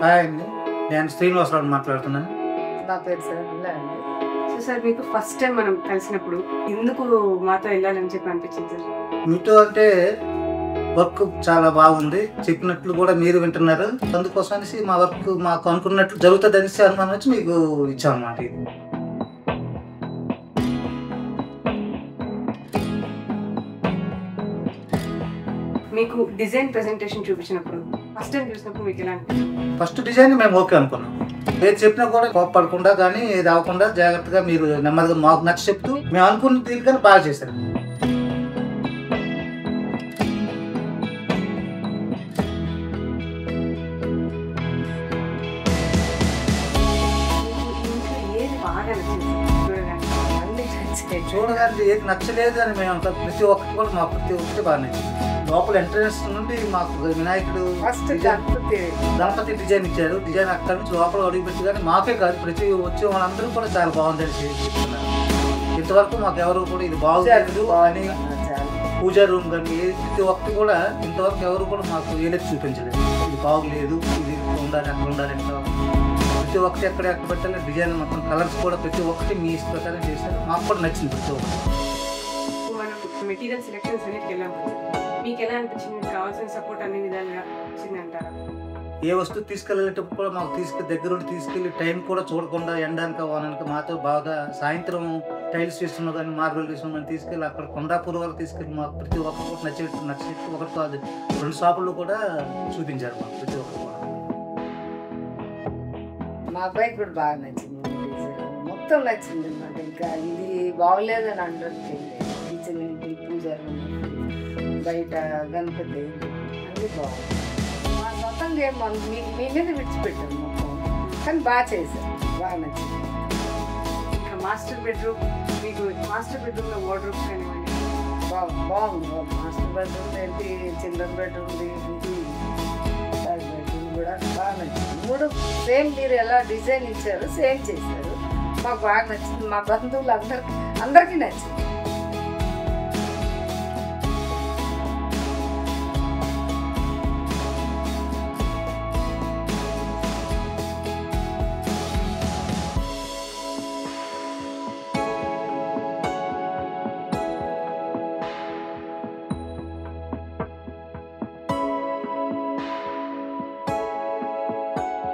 Hi అండి, నేను శ్రీనివాసరావు మాట్లాడుతున్నాను. నా పేరు సరళ అండి. సో సార్, మీకు ఫస్ట్ టైం మనం కలిసినప్పుడు ఎందుకు మాతో వెళ్ళాలని చెప్పి అనిపించింది సార్? మీతో అంటే వర్క్ చాలా బాగుంది, చెప్పినట్లు కూడా మీరు వింటున్నారు. అందుకోసం అనేసి మా వర్క్ మాకు అనుకున్నట్లు జరుగుతుంది అనేసి అనుమానం వచ్చి మీకు ఇచ్చామన్నమాట. ఇది మీకు డిజైన్ ప్రెజెంటేషన్ చూపించినప్పుడు ఫస్ట్ టైం చూసినప్పుడు మీకు ఎలా అనిపించింది? ఫస్ట్ డిజైన్ మేము ఓకే అనుకున్నాం. ఏది చెప్పినా కూడా కోప్పడకుండా కానీ ఏది అవ్వకుండా జాగ్రత్తగా మీరు నెమ్మదిగా మాకు నచ్చ చెప్తూ మేము అనుకున్న దీనికన్నా బాగా చేశారు. ఏది బాగా నచ్చింది చూడగానే ఏది నచ్చలేదు అని మేము ప్రతి ఒక్కటి కూడా మాకు ప్రతి ఒక్కటి బాగా నచ్చింది. లోపల ఎంట్రన్స్ నుండి మాకు వినాయకుడు గణపతి డిజైన్ ఇచ్చారు. డిజైన్ అక్కడి నుంచి లోపల అడుగుపెట్టి కానీ మాకే కాదు ప్రతి వచ్చే వాళ్ళందరూ కూడా చాలా బాగుందని చెప్తున్నారు. ఇంతవరకు మాకు ఎవరు కూడా ఇది బాగుంది అని పూజా రూమ్ కానీ ప్రతి ఒక్కటి కూడా ఇంతవరకు ఎవరు కూడా మాకు ఏదైతే చూపించలేదు. ఇది బాగులేదు, ఇది ఉండాలి, అక్కడ ఉండాలి అంటే ప్రతి ఒక్కటి ఎక్కడ పెట్టాలి డిజైన్ మొత్తం కలర్స్ కూడా ప్రతి ఒక్కటి మీ ఇష్ట ప్రకారం చేశారు. మాకు కూడా నచ్చింది ప్రతి ఒక్కటి. మనం మెటీరియల్ సెలెక్షన్స్ అన్నిటికి వెళ్ళాం. మీకు ఎలా అనిపించింది? కావాల్సిన సపోర్ట్ అన్ని విధాలుగా వచ్చింది అంటారా? ఏ వస్తువు తీసుకెళ్ళేటప్పుడు కూడా మాకు దగ్గరుండి తీసుకెళ్ళి టైం కూడా చూడకుండా ఎండాక వానక మాతో బాగా సాయంత్రం టైల్స్ వేస్తున్నా కానీ మార్బుల్ వేస్తున్నా కానీ తీసుకెళ్ళి అక్కడ కొండాపూర్ వరకు తీసుకెళ్ళి మాకు ప్రతి ఒక్కరు నచ్చేట్టు ఒకటి కాదు 2 షాపులు కూడా చూపించారు మాకు ప్రతి ఒక్కరు కూడా. మా అబ్బాయికి కూడా బాగా నచ్చింది, మొత్తం నచ్చింది అన్నమాట. ఇంకా ఇది బాగలేదని అంటే కిచెన్ ఏంటి, పూజ బయట గణపతి అన్నీ బాగుంది. మా సొంతంగా ఏం మీ మీద విడిచిపెట్టాము మొత్తం, కానీ బాగా చేశారు, బాగా నచ్చింది. ఇంకా మాస్టర్ బెడ్రూమ్, మీకు మాస్టర్ బెడ్రూమ్లో వార్డ్రోబ్స్ కానివ్వండి బాగుంది. మాస్టర్ బెడ్రూమ్ ఏంటి, చిల్డ్రన్ బెడ్రూమ్ బెడ్రూమ్ కూడా బాగా నచ్చింది. 3 సేమ్ మీరు ఎలా డిజైన్ ఇచ్చారు సేమ్ చేశారు, మాకు బాగా నచ్చింది. మా బంధువులు అందరికీ నచ్చింది.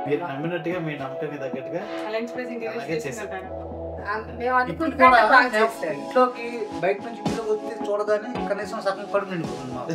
మీరు నమ్మినట్టుగా మీ నమ్మకానికి తగ్గట్టుగా అలయన్స్ ప్లేస్ ఇంటీరియర్స్ చేసినట్టారా? మేము ఇంట్లోకి బయట నుంచి ఇంట్లోకి వచ్చి చూడగానే కనీసం సగం కడుపు నిండిపోతుంది మాకు.